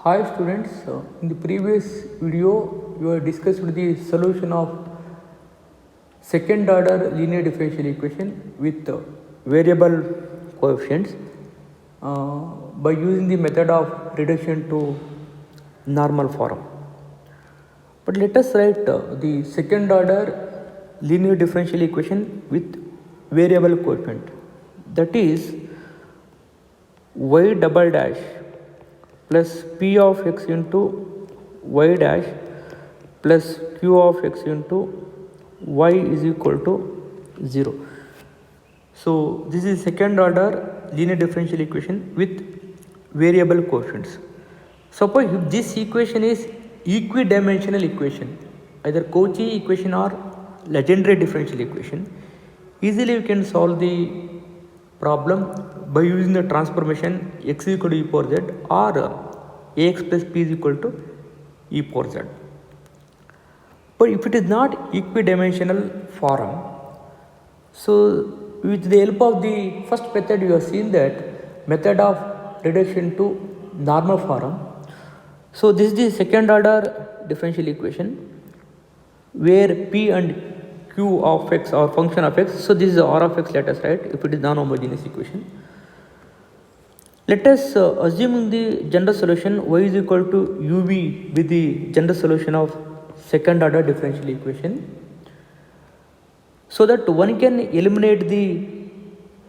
Hi students, in the previous video you have discussed the solution of second order linear differential equation with variable coefficients by using the method of reduction to normal form. But let us write the second order linear differential equation with variable coefficient, that is y double dash plus p of x into y dash plus q of x into y is equal to 0. So this is second order linear differential equation with variable coefficients. Suppose if this equation is equidimensional equation, either Cauchy equation or Legendre differential equation, easily we can solve the problem by using the transformation x is equal to e power z or ax plus p is equal to e power z. But if it is not equidimensional form, so with the help of the first method you have seen that method of reduction to normal form. So this is the second order differential equation where p and q of x or function of x. So this is r of x, let us write, if it is non-homogeneous equation. Let us assume the general solution y is equal to uv with the general solution of second order differential equation, so that one can eliminate the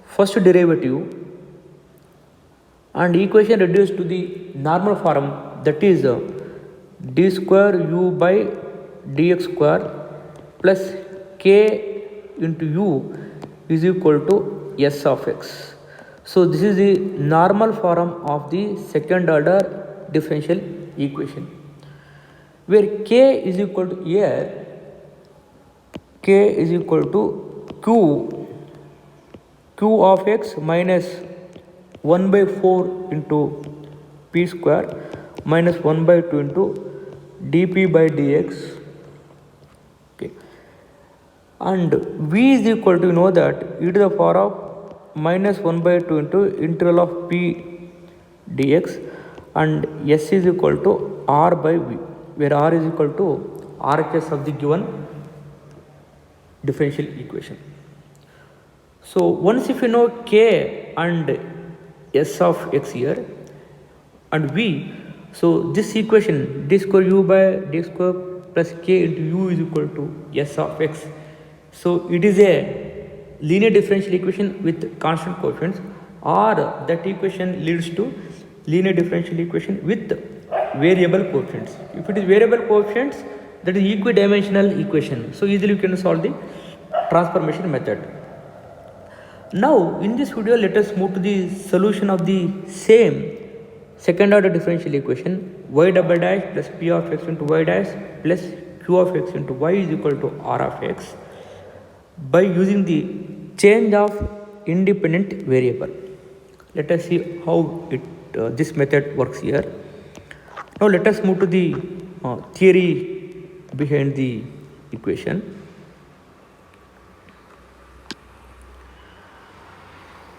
first derivative and equation reduced to the normal form, that is d square u by dx square plus k into u is equal to s of x. So this is the normal form of the second order differential equation, where k is equal to here, k is equal to q of x minus 1 by 4 into p square minus 1 by 2 into dp by dx. Okay. And v is equal to, you know that, e to the power of minus 1 by 2 into integral of p dx, and s is equal to r by v, where r is equal to RHS of the given differential equation. So once if you know k and s of x here and v, so this equation d square u by dx square plus k into u is equal to s of x. So it is a linear differential equation with constant coefficients, or that equation leads to linear differential equation with variable coefficients. If it is variable coefficients, that is equidimensional equation. So easily you can solve the transformation method. Now in this video let us move to the solution of the same second order differential equation y double dash plus p of x into y dash plus q of x into y is equal to r of x by using the change of independent variable. Let us see how this method works here. Now let us move to the theory behind the equation.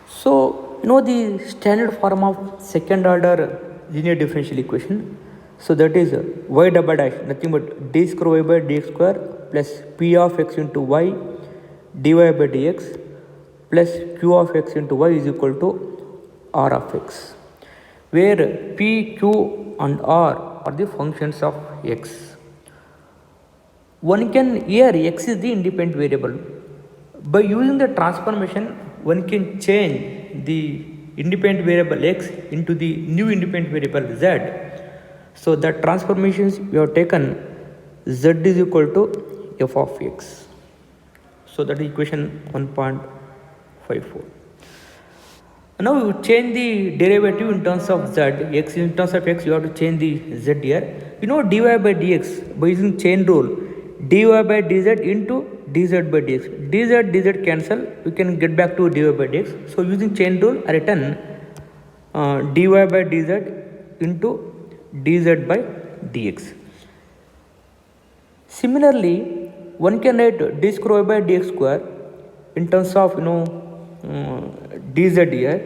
So you know the standard form of second order linear differential equation. So that is y double dash nothing but d square y by dx square plus p of x into y dy by dx plus q of x into y is equal to r of x, where p, q and r are the functions of x. One can, here x is the independent variable. By using the transformation, one can change the independent variable x into the new independent variable z. So the transformations we have taken, z is equal to f of x. So that is equation 1.54. Now you change the derivative in terms of z, x in terms of x, you have to change the z here. You know dy by dx, by using chain rule, dy by dz into dz by dx. dz cancel, we can get back to dy by dx. So using chain rule, I written dy by dz into dz by dx. Similarly, one can write d square by dx square in terms of dz here,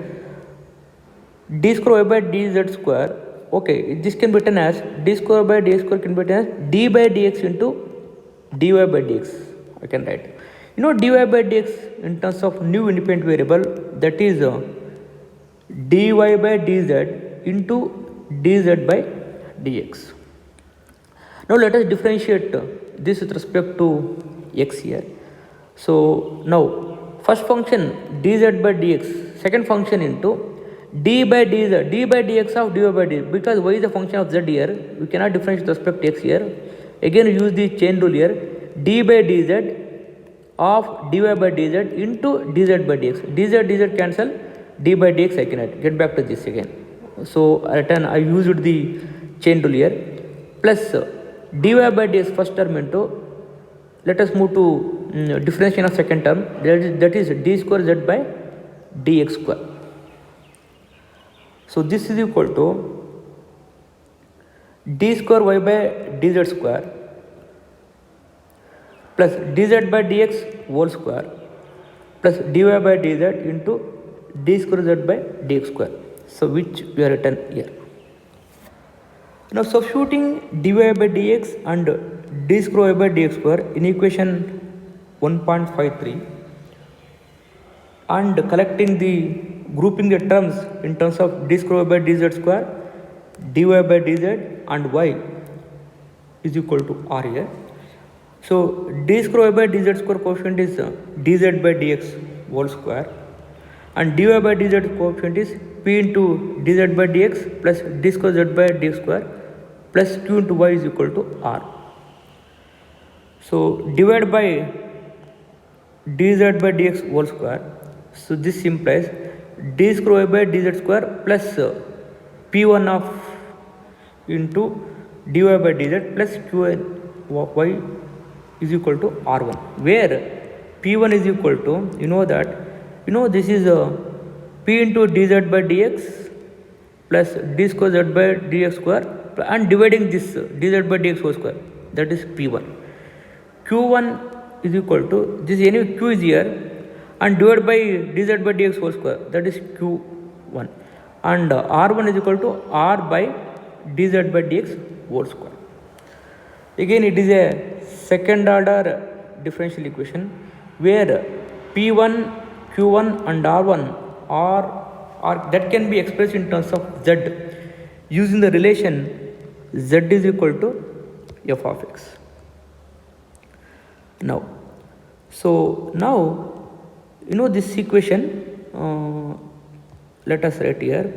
d square by dz square okay, this can be written as d square by dx square can be written as d by dx into dy by dx. I can write. You know, dy by dx in terms of new independent variable, that is dy by dz into dz by dx. Now let us differentiate this with respect to x here. So now first function dz by dx, second function into d by dz, d by dx of dy by dx, because y is a function of z here, we cannot differentiate with respect to x here. Again use the chain rule here, d by dz of dy by dz into dz by dx, dz cancel, d by dx I cannot. Get back to this again. So I used the chain rule here, plus dy by dx first term into, let us move to differentiation of second term, that is d square z by dx square. So this is equal to d square y by dz square plus dz by dx whole square plus dy by dz into d square z by dx square. So which we are written here. Now substituting dy by dx and d square y by dx square in equation 1.53 and collecting the grouping the terms in terms of d square by dz square, dy by dz and y is equal to r here. So d square by dz square coefficient is dz by dx whole square and dy by dz coefficient is p into dz by dx plus d square z by dx square plus q into y is equal to r. So divide by dz by dx whole square. So this implies d square by dz square plus p1 of into dy by dz plus qy is equal to r1, where p1 is equal to, this is p into dz by dx plus d square z by dx square and dividing this dz by dx whole square, that is p1. q1 is equal to, this anyway q is here, and divided by dz by dx whole square, that is q1, and r1 is equal to r by dz by dx whole square. Again it is a second order differential equation where p1, q1 and r1 are that can be expressed in terms of z using the relation z is equal to f of x. Now, so now this equation, let us write here.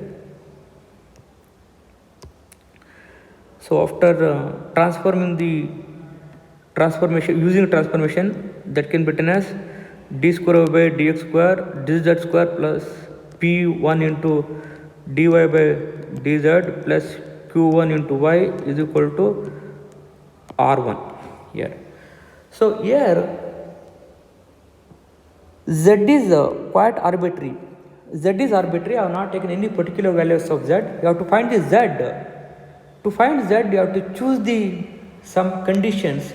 So after transforming the transformation, using transformation, that can be written as d square by dx square dz square plus p1 into dy by dz plus q1 into y is equal to r1 here. So here z is quite arbitrary. Z is arbitrary. I have not taken any particular values of z. You have to find the z. To find z, you have to choose some conditions.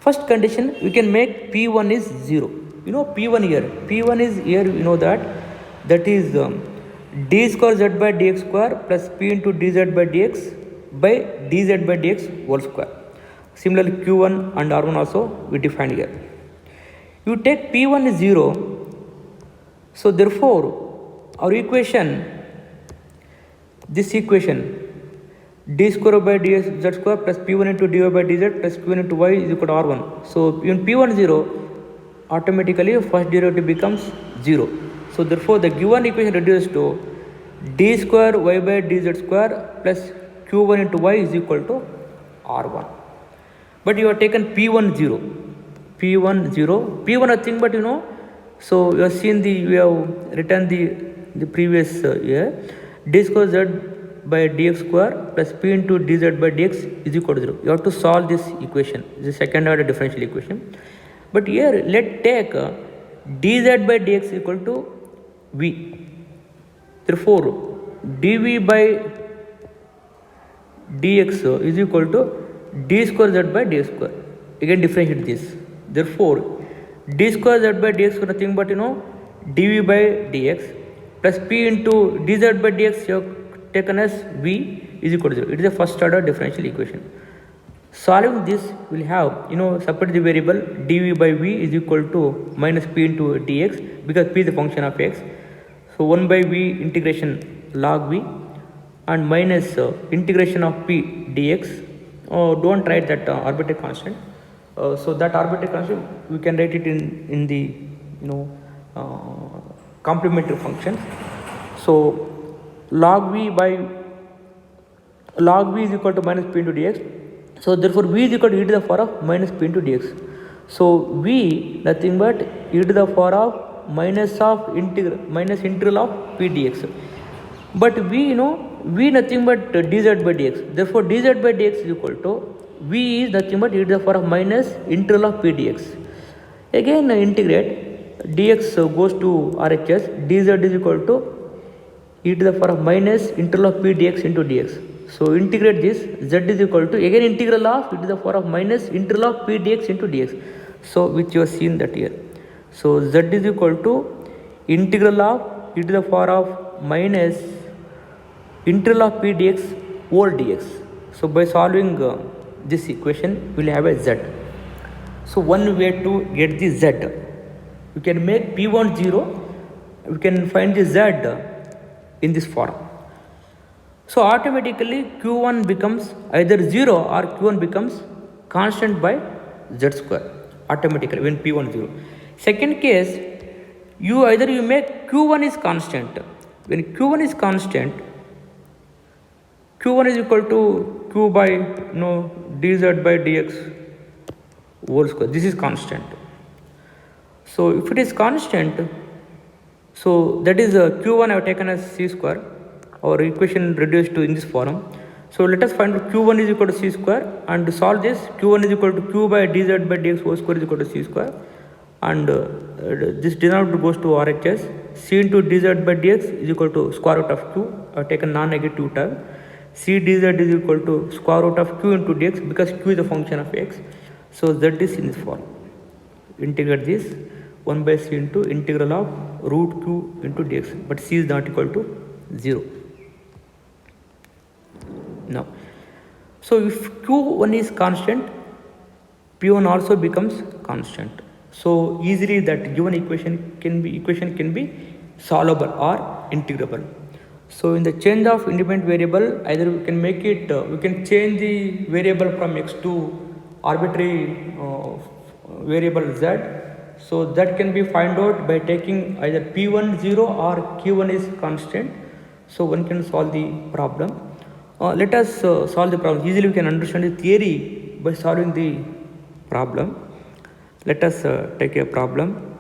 First condition, we can make p1 is 0. P1 here. P1 is here, that is d square z by dx square plus p into dz by dx by dz by dx whole square. Similarly, q1 and r1 also we define here. You take p1 is 0. So therefore, our equation, this equation, d square by dz square plus p1 into dy by dz plus q1 into y is equal to r1. So when p1 0, automatically first derivative becomes 0. So therefore the given equation reduces to d square y by dz square plus q1 into y is equal to r1. But you have taken p1 0. P1 0. P1 nothing but so you have seen we have written the previous year, d square z by dx square plus p into dz by dx is equal to 0. You have to solve this equation, the second order differential equation. But here let take dz by dx equal to v. Therefore dv by dx is equal to d square z by dx square. Again differentiate this. Therefore d square z by dx is nothing but dv by dx plus p into dz by dx, you have taken as v is equal to 0. It is a first order differential equation. Solving this, we'll have, separate the variable dv by v is equal to minus p into dx, because p is the function of x. So 1 by v integration log v and minus integration of p dx. Don't write that arbitrary constant. So that arbitrary constant we can write it in the complementary functions. So log v is equal to minus p into dx. So therefore v is equal to e to the power of minus p into dx. So v nothing but e to the power of minus integral of p dx. But v v nothing but dz by dx. Therefore dz by dx is equal to v is nothing but e to the power of minus integral of p dx. Again integrate, dx goes to RHS, dz is equal to e to the power of minus integral of p dx into dx. So integrate this, z is equal to again integral of e to the power of minus integral of p dx into dx. So which you have seen that here. So z is equal to integral of e to the power of minus integral of p dx whole dx. So by solving this equation, we will have a z. So one way to get the z, we can make p1 0, we can find the z in this form. So automatically q1 becomes either 0 or q1 becomes constant by z square automatically when p1 0. Second case, either you make q1 is constant. When q1 is constant, q1 is equal to q by dz by dx whole square. This is constant. So if it is constant, so that is q1 I have taken as c square. Our equation reduced to in this form. So let us find q1 is equal to c square and solve this. q1 is equal to q by dz by dx whole square is equal to c square, and this denominator goes to RHS. c into dz by dx is equal to square root of q. I have taken non-negative term. c dz is equal to square root of q into dx, because q is a function of x. So z is in this form. Integrate this 1 by c into integral of root q into dx, but c is not equal to 0. Now, so if q1 is constant, p1 also becomes constant. So easily that given equation can be solvable or integrable. So in the change of independent variable, either we can make it, we can change the variable from x to arbitrary variable z. So that can be find out by taking either p1 0 or q1 is constant. So one can solve the problem. Let us solve the problem. Easily we can understand the theory by solving the problem. Let us take a problem.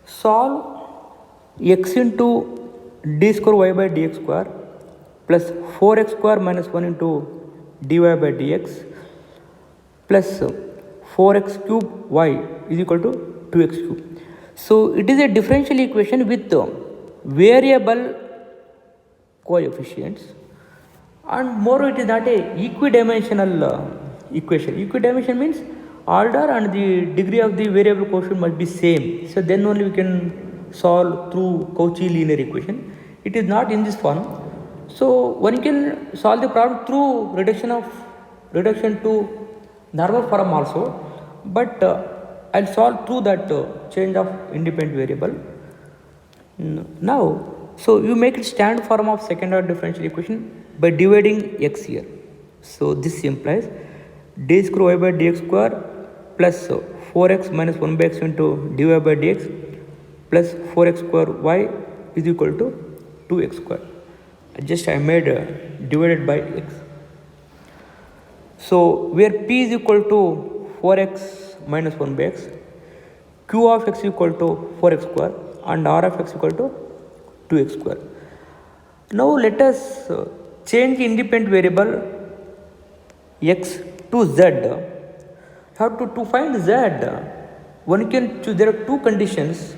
Solve x into d square y by dx square plus 4x square minus 1 into dy by dx plus 4x cube y is equal to 2x cube. So it is a differential equation with variable coefficients, and more it is not a equidimensional equation. Equidimension means order and the degree of the variable coefficient must be same. So then only we can solve through Cauchy linear equation. It is not in this form. So one can solve the problem through reduction to normal form also, but I'll solve through that change of independent variable. Now, so you make it standard form of second order differential equation by dividing x here. So this implies d square y by dx square plus 4x minus 1 by x into dy by dx plus 4x square y is equal to 2x square. I made divided by x. So where p is equal to 4x minus 1 by x, q of x equal to 4x square and r of x equal to 2x square. Now let us change the independent variable x to z. How to find z? One can choose. There are two conditions.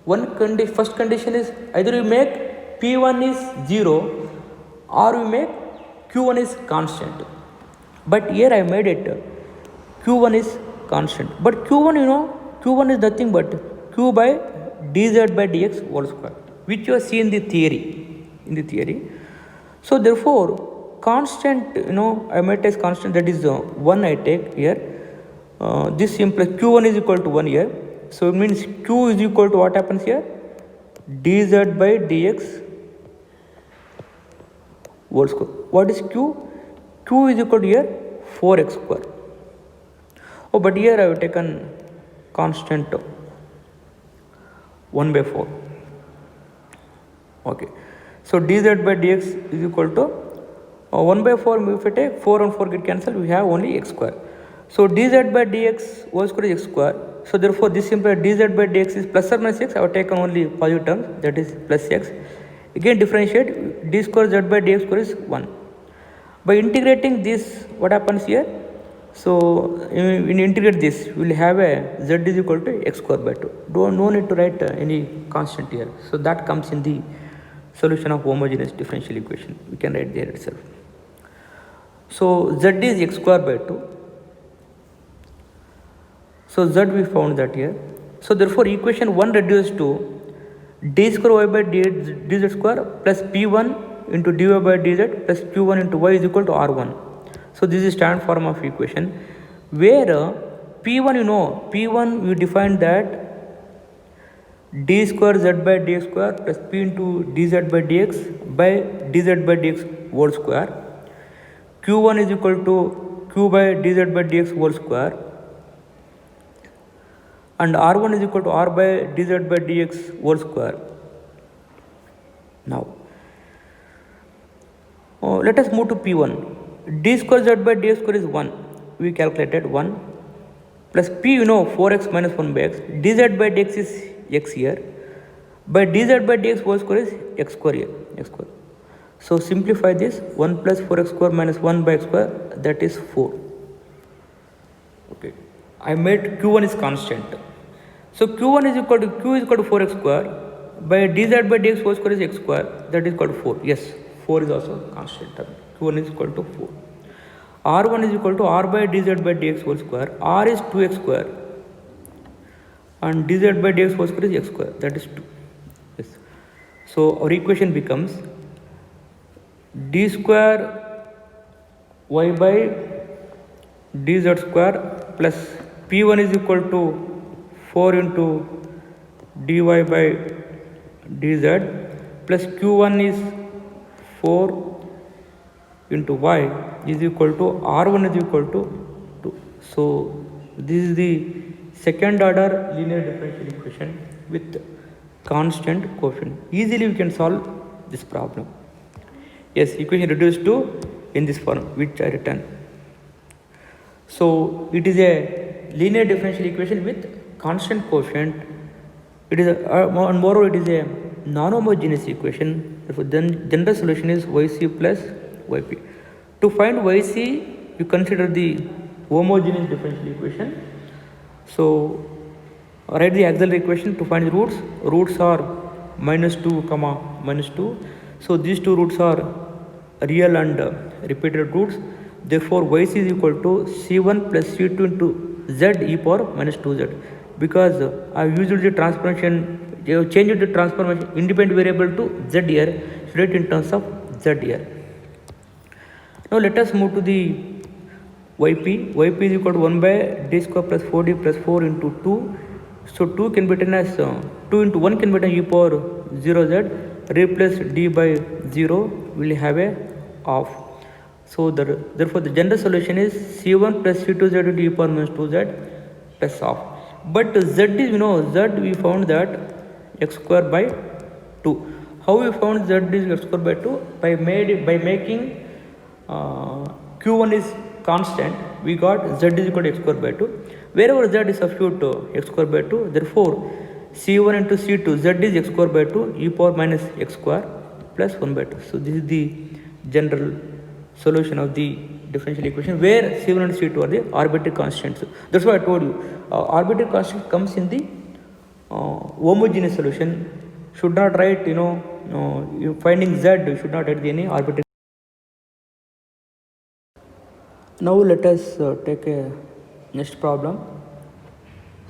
First condition is either you make p1 is 0 or you make q1 is constant. But here I made it q1 is constant. But q1 q1 is nothing but q by dz by dx whole square. which you see in the theory. So therefore, constant, I might take constant, that is 1 I take here. This implies q1 is equal to 1 here. So it means q is equal to what happens here? dz by dx whole square. What is q? Q is equal to here 4x square. Oh, but here I have taken constant 1 by 4. Okay. So dz by dx is equal to 1 by 4. If I take 4 and 4 get cancelled, we have only x square. So dz by dx whole square is x square. So therefore this implies dz by dx is plus or minus x. I have taken only positive terms, that is plus x. Again differentiate, d square z by dx square is 1. By integrating this, what happens here? So when you integrate this, we will have a z is equal to x square by 2. No need to write any constant here. So that comes in the solution of homogeneous differential equation. We can write there itself. So z is x square by 2. So z we found that here. So therefore equation 1 reduced to d square y by dz square plus p1 into dy by dz plus q1 into y is equal to r1. So this is standard form of equation, where p1, p1 we defined that d square z by dx square plus p into dz by dx whole square. q1 is equal to q by dz by dx whole square, and r1 is equal to r by dz by dx whole square. Now let us move to p1. d square z by dx square is 1. We calculated 1 plus p, 4x minus 1 by x. dz by dx is x here. By dz by dx whole square is x square here, x square. So simplify this, 1 plus 4x square minus 1 by x square, that is 4. Okay, I made q1 is constant. So q1 is equal to 4x square by dz by dx whole square is x square, that is equal to 4. Yes, 4 is also constant term. q1 is equal to 4. r1 is equal to r by dz by dx whole square. R is 2x square and dz by dx whole square is x square, that is 2. Yes. So our equation becomes d square y by dz square plus p1 is equal to 4 into dy by dz plus q1 is 4 into y is equal to r1 is equal to 2. So this is the second order linear differential equation with constant coefficient. Easily we can solve this problem. Yes, equation reduced to in this form which I written. So it is a linear differential equation with constant coefficient. It is and moreover it is a non-homogeneous equation. Therefore then general solution is yc plus yp. To find yc, you consider the homogeneous differential equation. So write the auxiliary equation to find the roots. Roots are minus 2 comma minus 2. So these two roots are real and repeated roots. Therefore yc is equal to c1 plus c2 into z e power minus 2z. Because I have used the transformation, you have changed the transformation independent variable to z here, so write in terms of z here. Now let us move to the yp. Yp is equal to 1 by d square plus 4d plus 4 into 2. So 2 can be written as 2 into 1 can be written e power 0z. Replace d by 0, will have a half. So therefore the general solution is c1 plus c2z into e power minus 2z plus half. But z is, z we found that x square by 2. How we found z is x square by 2? By making q1 is constant, we got z is equal to x square by 2. Wherever z is substitute x square by 2, therefore c1 into c2, z is x square by 2 e power minus x square plus 1 by 2. So this is the general solution of the differential equation where c1 and c2 are the arbitrary constants. That's why I told you arbitrary constant comes in the homogeneous solution. Should not write, you finding z, you should not write any arbitrary. Now let us take a next problem.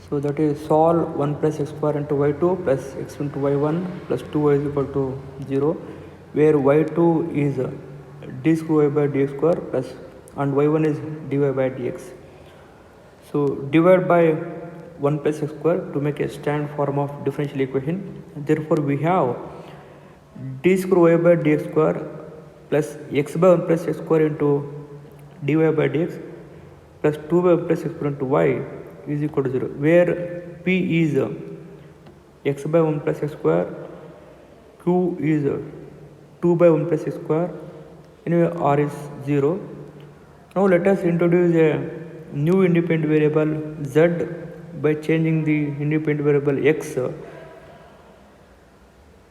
So that is solve 1 plus x square into y2 plus x into y1 plus 2y is equal to 0, where y2 is d square by dx square plus and y1 is dy by dx. So divide by 1 plus x square to make a standard form of differential equation. Therefore we have d square y by dx square plus x by 1 plus x square into dy by dx plus 2 by 1 plus x square into y is equal to 0, where p is x by 1 plus x square, q is 2 by 1 plus x square, anyway r is 0. Now let us introduce a new independent variable z by changing the independent variable x,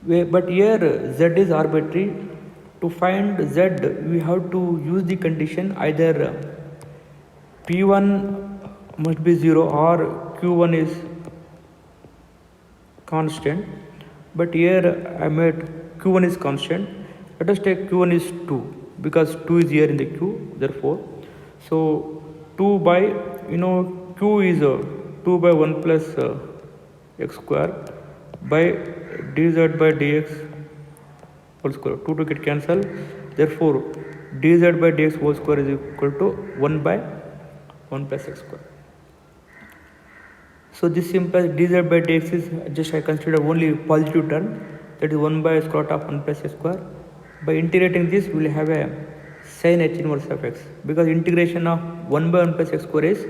but here z is arbitrary. To find z we have to use the condition either p1 must be 0 or q1 is constant, but here I made q1 is constant. Let us take q1 is 2 because 2 is here in the q, therefore so 2 by q is 2 by 1 plus x square by dz by dx whole square. 2 to get cancelled, therefore dz by dx whole square is equal to 1 by 1 plus x square. So this implies dz by dx is just I consider only positive term, that is 1 by square root of 1 plus x square. By integrating this we will have a sin h inverse of x, because integration of 1 by 1 plus x square is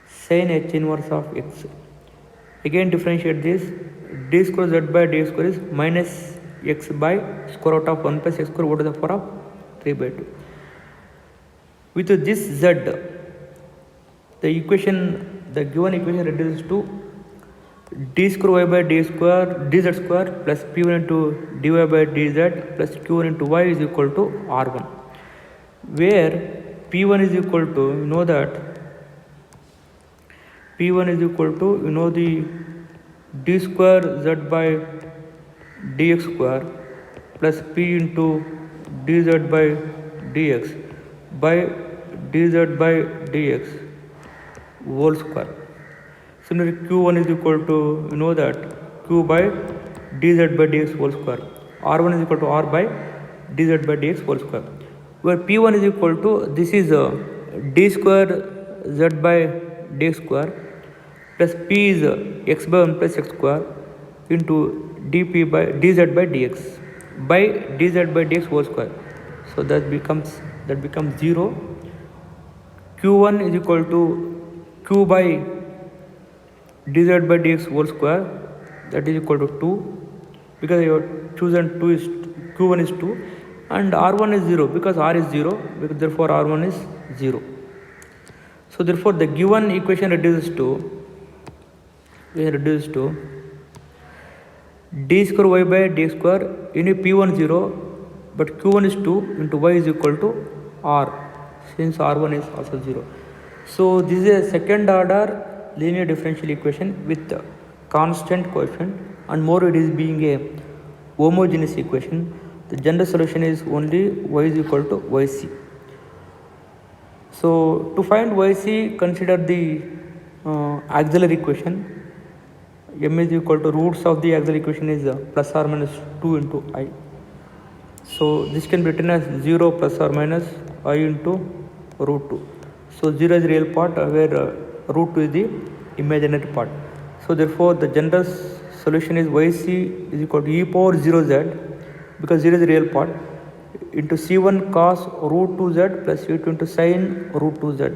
sin h inverse of x. Again differentiate this, d square z by dx square is minus x by square root of 1 plus x square over the power of 3 by 2. With this z, the given equation reduces to d square y by d square dz square plus p1 into dy by dz plus q1 into y is equal to r1, where p1 is equal to, that p1 is equal to the d square z by dx square plus p into dz by dx by dz by dx whole square. Similarly q1 is equal to that q by dz by dx whole square, r1 is equal to r by dz by dx whole square, where p1 is equal to, this is d square z by dx square plus p is x by 1 plus x square into dp by dz by dx by dz by dx whole square. So that becomes 0. q1 is equal to q by dz by dx whole square, that is equal to 2, because you have chosen 2 is q1 is 2, and r1 is 0 because r is 0, because therefore r1 is 0. So therefore the given equation reduces to d square y by dx square, p1 0 but q1 is 2 into y is equal to r, since r1 is also 0. So this is a second order linear differential equation with constant coefficient, and more it is being a homogeneous equation. The general solution is only y is equal to yc. So to find yc, consider the auxiliary equation. M is equal to roots of the auxiliary equation is plus or minus 2 into I. So this can be written as 0 plus or minus I into root 2. So 0 is the real part, where root 2 is the imaginary part. So therefore the general solution is yc is equal to e power 0z, because 0 is the real part, into c1 cos root 2z plus c2 into sin root 2z,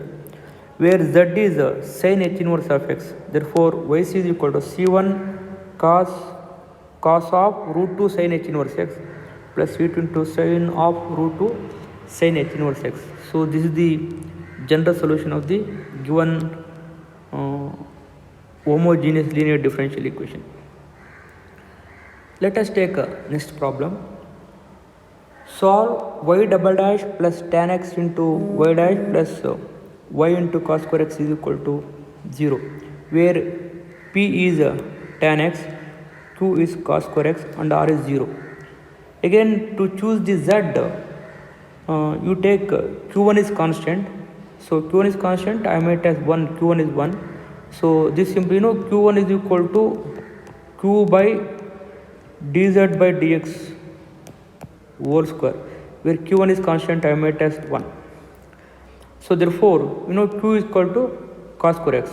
where z is sin h inverse of x. Therefore yc is equal to c1 cos of root 2 sin h inverse x plus c2 into sin of root 2 sin h inverse x. So this is the general solution of the given homogeneous linear differential equation. Let us take next problem. Solve y double dash plus tan x into y dash plus y into cos square x is equal to 0, where p is tan x, q is cos square x and r is 0. Again to choose the z, you take q1 is constant. So q1 is constant, I made as 1, q1 is 1. So this simply q1 is equal to q by dz by dx whole square, where q1 is constant, I made as 1. So therefore q is equal to cos square x.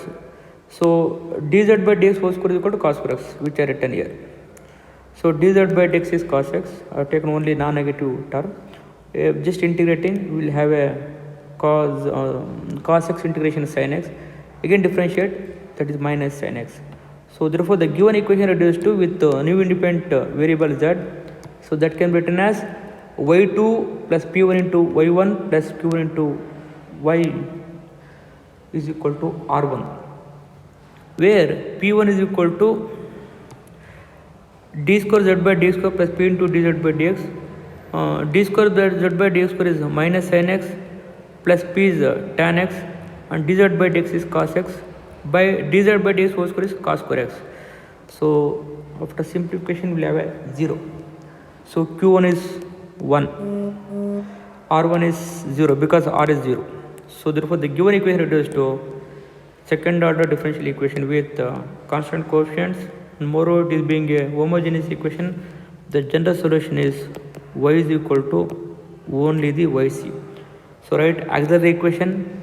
So dz by dx whole square is equal to cos square x, which I written here. So dz by dx is cos x. I have taken only non-negative term. Just integrating, we will have a cos x integration sin x. Again differentiate, that is minus sin x. So therefore the given equation reduced to with new independent variable z. So that can be written as y2 plus p1 into y1 plus q1 into y is equal to r1, where p1 is equal to d square z by d square plus p into dz by dx. D square z by dx square is minus sin x plus p is tan x, and dz by dx is cos x by dz by dx whole square is cos square x. So after simplification we will have a 0. So q1 is 1, r1 is 0 because r is 0. So therefore the given equation reduced to second order differential equation with constant coefficients, and moreover it is being a homogeneous equation. The general solution is y is equal to only the yc. So write auxiliary equation,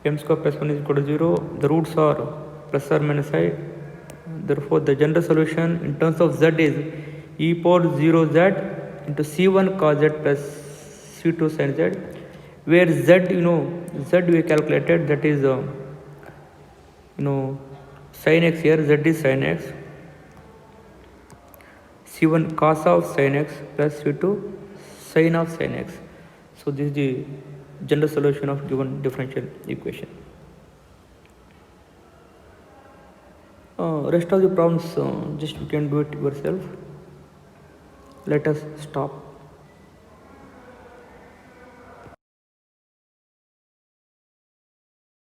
m square plus 1 is equal to 0. The roots are plus or minus I. Therefore the general solution in terms of z is e power 0z into c1 cos z plus c2 sin z, where z z we calculated, that is sin x. Here z is sin x, c1 cos of sin x plus c2 sin of sin x. So this is the general solution of given differential equation. Rest of the problems just you can do it yourself. Let us stop.